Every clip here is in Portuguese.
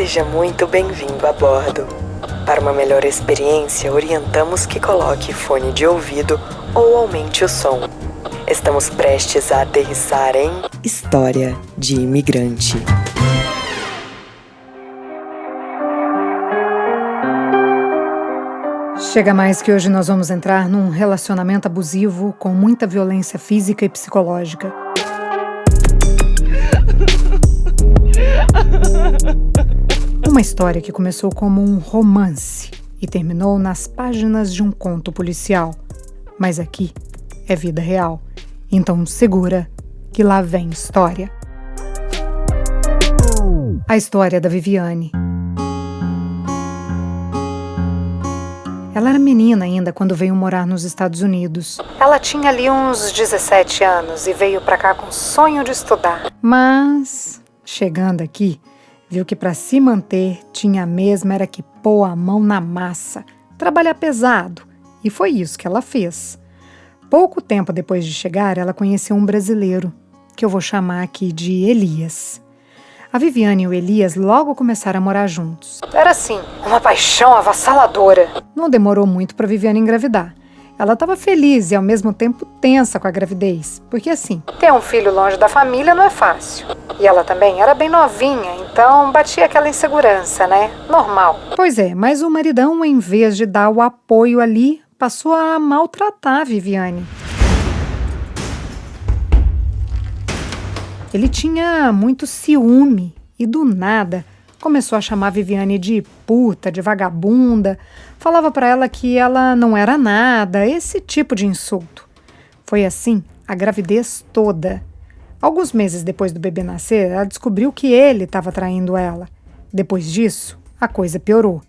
Seja muito bem-vindo a bordo. Para uma melhor experiência, orientamos que coloque fone de ouvido ou aumente o som. Estamos prestes a aterrissar em História de Imigrante. Chega mais que hoje nós vamos entrar num relacionamento abusivo com muita violência física e psicológica. Uma história que começou como um romance e terminou nas páginas de um conto policial. Mas aqui é vida real, então segura que lá vem história. A história da Viviane. Ela era menina ainda quando veio morar nos Estados Unidos. Ela tinha ali uns 17 anos e veio pra cá com o sonho de estudar. Mas, chegando aqui, viu que para se manter tinha mesmo era que pôr a mão na massa, trabalhar pesado. E foi isso que ela fez. Pouco tempo depois de chegar, ela conheceu um brasileiro, que eu vou chamar aqui de Elias. A Viviane e o Elias logo começaram a morar juntos. Era assim, uma paixão avassaladora. Não demorou muito para Viviane engravidar. Ela estava feliz e ao mesmo tempo tensa com a gravidez, porque assim, ter um filho longe da família não é fácil. E ela também era bem novinha, então batia aquela insegurança, né? Normal. Pois é, mas o maridão, em vez de dar o apoio ali, passou a maltratar a Viviane. Ele tinha muito ciúme e do nada começou a chamar a Viviane de puta, de vagabunda, falava para ela que ela não era nada, esse tipo de insulto. Foi assim a gravidez toda. Alguns meses depois do bebê nascer, ela descobriu que ele estava traindo ela. Depois disso, a coisa piorou.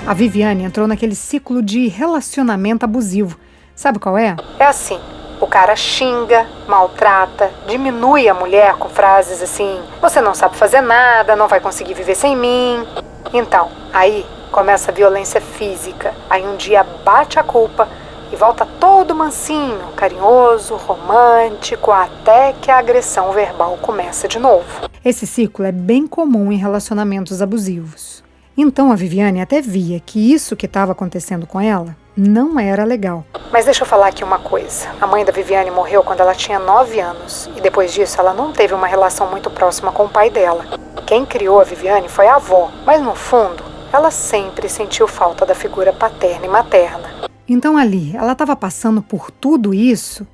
A Viviane entrou naquele ciclo de relacionamento abusivo. Sabe qual é? É assim, o cara xinga, maltrata, diminui a mulher com frases assim: você não sabe fazer nada, não vai conseguir viver sem mim. Então, aí começa a violência física. Aí um dia bate a culpa e volta todo mansinho, carinhoso, romântico, até que a agressão verbal começa de novo. Esse ciclo é bem comum em relacionamentos abusivos. Então a Viviane até via que isso que estava acontecendo com ela não era legal. Mas deixa eu falar aqui uma coisa. A mãe da Viviane morreu quando ela tinha 9 anos e depois disso ela não teve uma relação muito próxima com o pai dela. Quem criou a Viviane foi a avó, mas no fundo ela sempre sentiu falta da figura paterna e materna. Então ali ela estava passando por tudo isso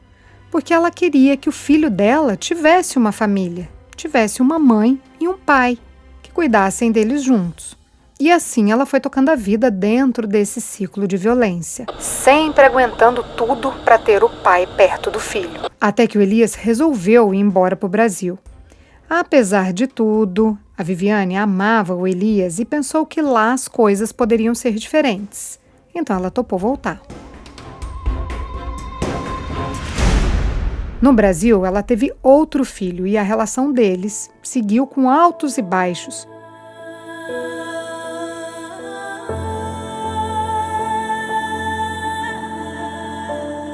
porque ela queria que o filho dela tivesse uma família, tivesse uma mãe e um pai que cuidassem deles juntos. E assim ela foi tocando a vida dentro desse ciclo de violência. Sempre aguentando tudo para ter o pai perto do filho. Até que o Elias resolveu ir embora para o Brasil. Apesar de tudo, a Viviane amava o Elias e pensou que lá as coisas poderiam ser diferentes. Então ela topou voltar. No Brasil, ela teve outro filho e a relação deles seguiu com altos e baixos.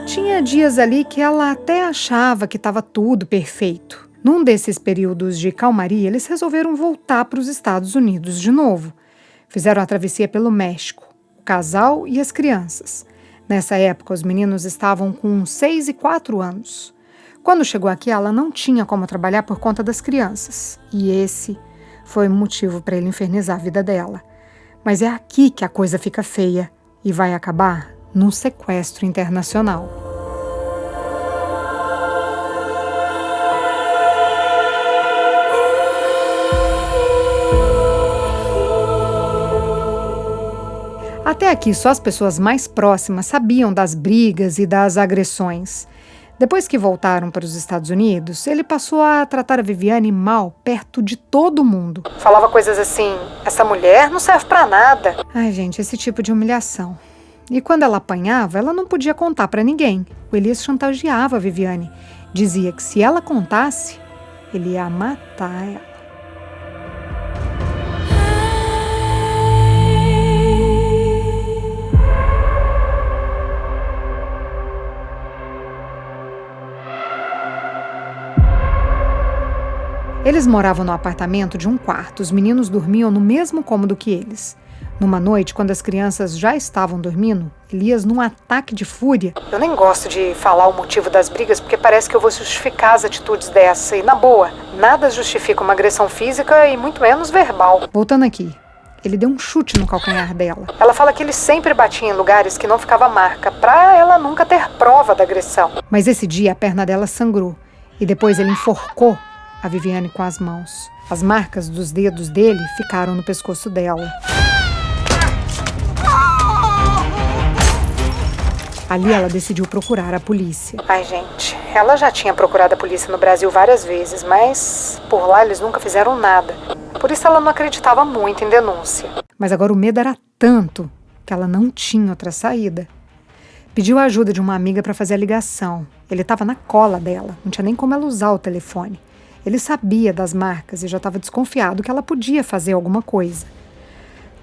Tinha dias ali que ela até achava que estava tudo perfeito. Num desses períodos de calmaria, eles resolveram voltar para os Estados Unidos de novo. Fizeram a travessia pelo México, o casal e as crianças. Nessa época, os meninos estavam com 6 e 4 anos. Quando chegou aqui, ela não tinha como trabalhar por conta das crianças. E esse foi o motivo para ele infernizar a vida dela. Mas é aqui que a coisa fica feia e vai acabar num sequestro internacional. Até aqui, só as pessoas mais próximas sabiam das brigas e das agressões. Depois que voltaram para os Estados Unidos, ele passou a tratar a Viviane mal perto de todo mundo. Falava coisas assim: essa mulher não serve para nada. Ai, gente, esse tipo de humilhação. E quando ela apanhava, ela não podia contar para ninguém. O Elias chantageava a Viviane. Dizia que se ela contasse, ele ia matar ela. Eles moravam no apartamento de um quarto. Os meninos dormiam no mesmo cômodo que eles. Numa noite, quando as crianças já estavam dormindo, Elias, num ataque de fúria... Eu nem gosto de falar o motivo das brigas, porque parece que eu vou justificar as atitudes dessa. E, na boa, nada justifica uma agressão física e muito menos verbal. Voltando aqui, ele deu um chute no calcanhar dela. Ela fala que ele sempre batia em lugares que não ficava marca, pra ela nunca ter prova da agressão. Mas esse dia a perna dela sangrou. E depois ele enforcou a Viviane com as mãos. As marcas dos dedos dele ficaram no pescoço dela. Ali ela decidiu procurar a polícia. Ai, gente, ela já tinha procurado a polícia no Brasil várias vezes, mas por lá eles nunca fizeram nada. Por isso ela não acreditava muito em denúncia. Mas agora o medo era tanto que ela não tinha outra saída. Pediu a ajuda de uma amiga para fazer a ligação. Ele estava na cola dela, não tinha nem como ela usar o telefone. Ele sabia das marcas e já estava desconfiado que ela podia fazer alguma coisa.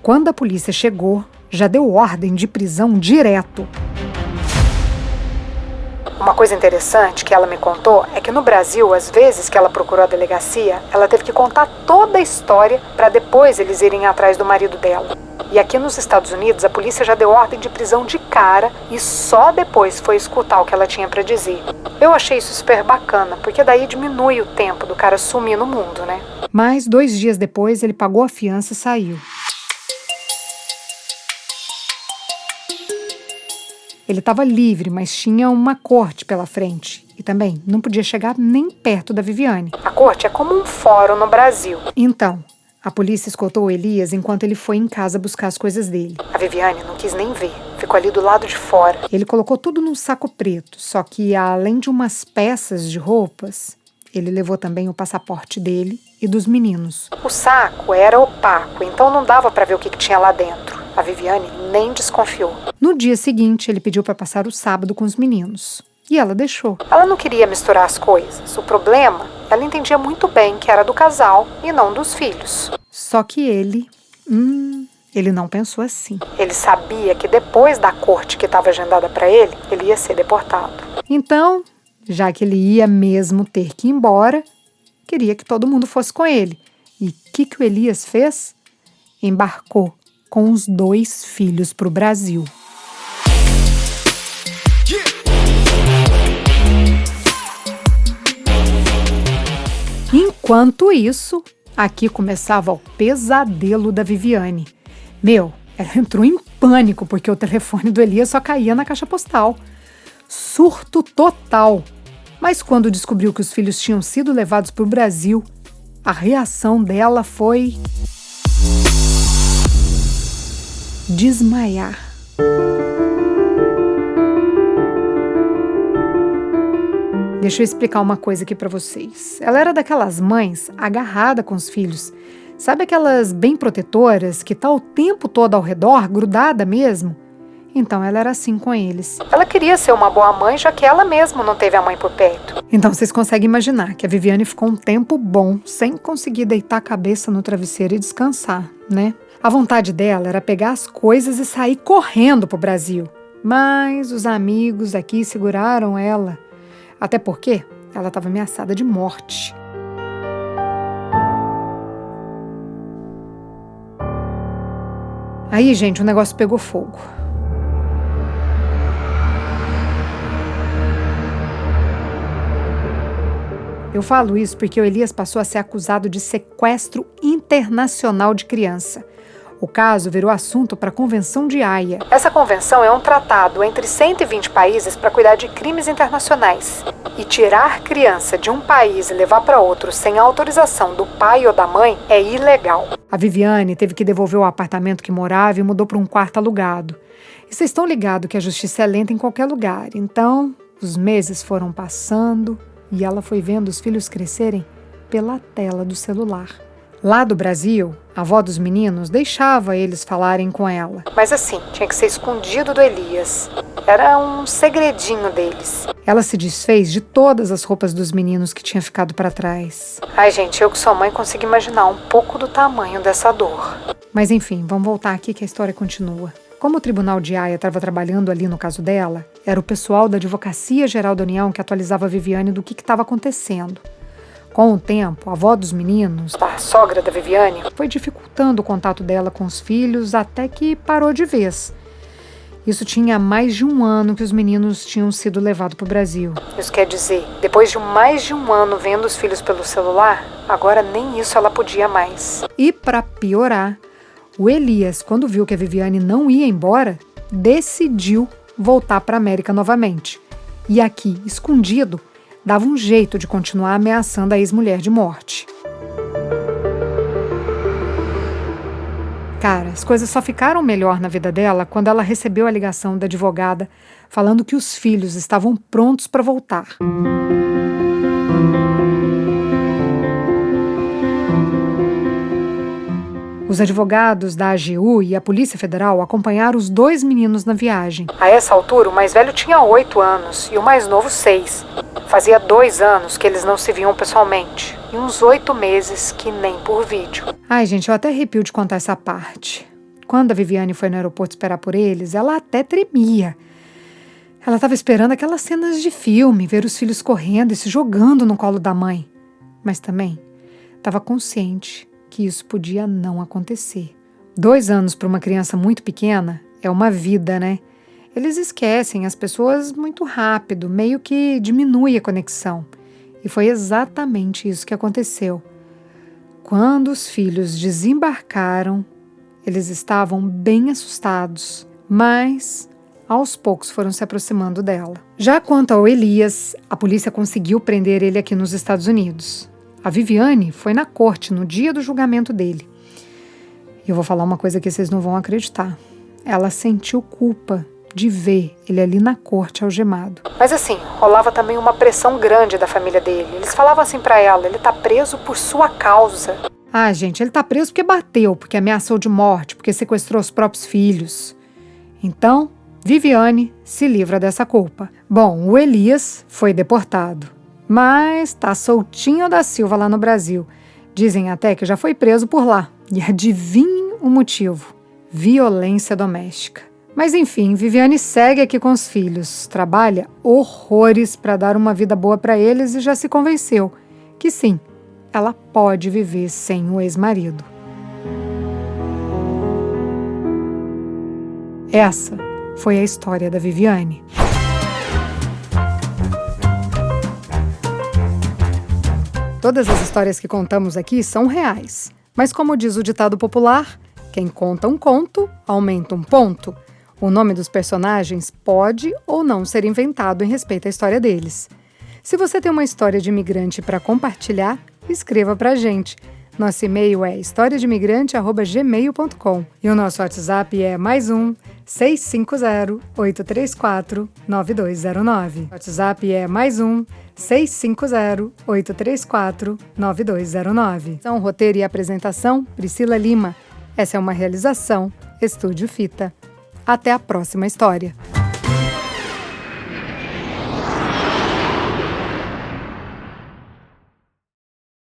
Quando a polícia chegou, já deu ordem de prisão direto. Uma coisa interessante que ela me contou é que no Brasil, às vezes que ela procurou a delegacia, ela teve que contar toda a história para depois eles irem atrás do marido dela. E aqui nos Estados Unidos, a polícia já deu ordem de prisão de cara e só depois foi escutar o que ela tinha para dizer. Eu achei isso super bacana, porque daí diminui o tempo do cara sumir no mundo, né? Mas 2 dias depois, ele pagou a fiança e saiu. Ele estava livre, mas tinha uma corte pela frente. E também não podia chegar nem perto da Viviane. A corte é como um fórum no Brasil. Então, a polícia escoltou o Elias enquanto ele foi em casa buscar as coisas dele. A Viviane não quis nem ver. Ficou ali do lado de fora. Ele colocou tudo num saco preto. Só que, além de umas peças de roupas, ele levou também o passaporte dele e dos meninos. O saco era opaco, então não dava para ver o que tinha lá dentro. A Viviane nem desconfiou. No dia seguinte, ele pediu para passar o sábado com os meninos. E ela deixou. Ela não queria misturar as coisas. O problema, ela entendia muito bem que era do casal e não dos filhos. Só que ele não pensou assim. Ele sabia que depois da corte que estava agendada para ele ia ser deportado. Então, já que ele ia mesmo ter que ir embora, queria que todo mundo fosse com ele. E o que o Elias fez? Embarcou com os 2 filhos para o Brasil. Enquanto isso, aqui começava o pesadelo da Viviane. Ela entrou em pânico porque o telefone do Elias só caía na caixa postal. Surto total. Mas quando descobriu que os filhos tinham sido levados para o Brasil, a reação dela foi desmaiar. Deixa eu explicar uma coisa aqui pra vocês. Ela era daquelas mães agarrada com os filhos. Sabe aquelas bem protetoras que tá o tempo todo ao redor, grudada mesmo? Então ela era assim com eles. Ela queria ser uma boa mãe, já que ela mesma não teve a mãe por perto. Então vocês conseguem imaginar que a Viviane ficou um tempo bom sem conseguir deitar a cabeça no travesseiro e descansar, né? A vontade dela era pegar as coisas e sair correndo pro Brasil. Mas os amigos aqui seguraram ela. Até porque ela estava ameaçada de morte. Aí, gente, o negócio pegou fogo. Eu falo isso porque o Elias passou a ser acusado de sequestro internacional de criança. O caso virou assunto para a Convenção de Haia. Essa convenção é um tratado entre 120 países para cuidar de crimes internacionais. E tirar criança de um país e levar para outro sem autorização do pai ou da mãe é ilegal. A Viviane teve que devolver o apartamento que morava e mudou para um quarto alugado. E vocês estão ligados que a justiça é lenta em qualquer lugar. Então, os meses foram passando e ela foi vendo os filhos crescerem pela tela do celular. Lá do Brasil, a avó dos meninos deixava eles falarem com ela. Mas assim, tinha que ser escondido do Elias. Era um segredinho deles. Ela se desfez de todas as roupas dos meninos que tinha ficado para trás. Ai, gente, eu que sou mãe consigo imaginar um pouco do tamanho dessa dor. Mas enfim, vamos voltar aqui que a história continua. Como o Tribunal de Haia estava trabalhando ali no caso dela, era o pessoal da Advocacia Geral da União que atualizava a Viviane do que estava acontecendo. Com o tempo, a avó dos meninos, a sogra da Viviane, foi dificultando o contato dela com os filhos até que parou de vez. Isso tinha mais de um ano que os meninos tinham sido levados para o Brasil. Isso quer dizer, depois de mais de um ano vendo os filhos pelo celular, agora nem isso ela podia mais. E para piorar, o Elias, quando viu que a Viviane não ia embora, decidiu voltar para a América novamente. E aqui, escondido, dava um jeito de continuar ameaçando a ex-mulher de morte. Cara, as coisas só ficaram melhor na vida dela quando ela recebeu a ligação da advogada falando que os filhos estavam prontos para voltar. Os advogados da AGU e a Polícia Federal acompanharam os 2 meninos na viagem. A essa altura, o mais velho tinha 8 anos e o mais novo 6. Fazia 2 anos que eles não se viam pessoalmente e uns 8 meses que nem por vídeo. Ai, gente, eu até arrepio de contar essa parte. Quando a Viviane foi no aeroporto esperar por eles, ela até tremia. Ela estava esperando aquelas cenas de filme, ver os filhos correndo e se jogando no colo da mãe. Mas também estava consciente que isso podia não acontecer. 2 anos para uma criança muito pequena é uma vida, né? Eles esquecem as pessoas muito rápido, meio que diminui a conexão. E foi exatamente isso que aconteceu. Quando os filhos desembarcaram, eles estavam bem assustados, mas aos poucos foram se aproximando dela. Já quanto ao Elias, a polícia conseguiu prender ele aqui nos Estados Unidos. A Viviane foi na corte no dia do julgamento dele. E eu vou falar uma coisa que vocês não vão acreditar. Ela sentiu culpa de ver ele ali na corte algemado. Mas assim, rolava também uma pressão grande da família dele. Eles falavam assim pra ela, ele tá preso por sua causa. Ah, gente, ele tá preso porque bateu, porque ameaçou de morte, porque sequestrou os próprios filhos. Então, Viviane se livra dessa culpa. Bom, o Elias foi deportado. Mas tá soltinho da Silva lá no Brasil. Dizem até que já foi preso por lá. E adivinhem o motivo: violência doméstica. Mas enfim, Viviane segue aqui com os filhos. Trabalha horrores para dar uma vida boa para eles e já se convenceu que sim, ela pode viver sem o ex-marido. Essa foi a história da Viviane. Todas as histórias que contamos aqui são reais. Mas como diz o ditado popular, quem conta um conto, aumenta um ponto. O nome dos personagens pode ou não ser inventado em respeito à história deles. Se você tem uma história de imigrante para compartilhar, escreva pra gente. Nosso e-mail é historiademigrante@gmail.com e o nosso WhatsApp é +1 650 834 9209. O WhatsApp é +1 650 834 9209. São roteiro e apresentação, Priscila Lima. Essa é uma realização Estúdio Fita. Até a próxima história.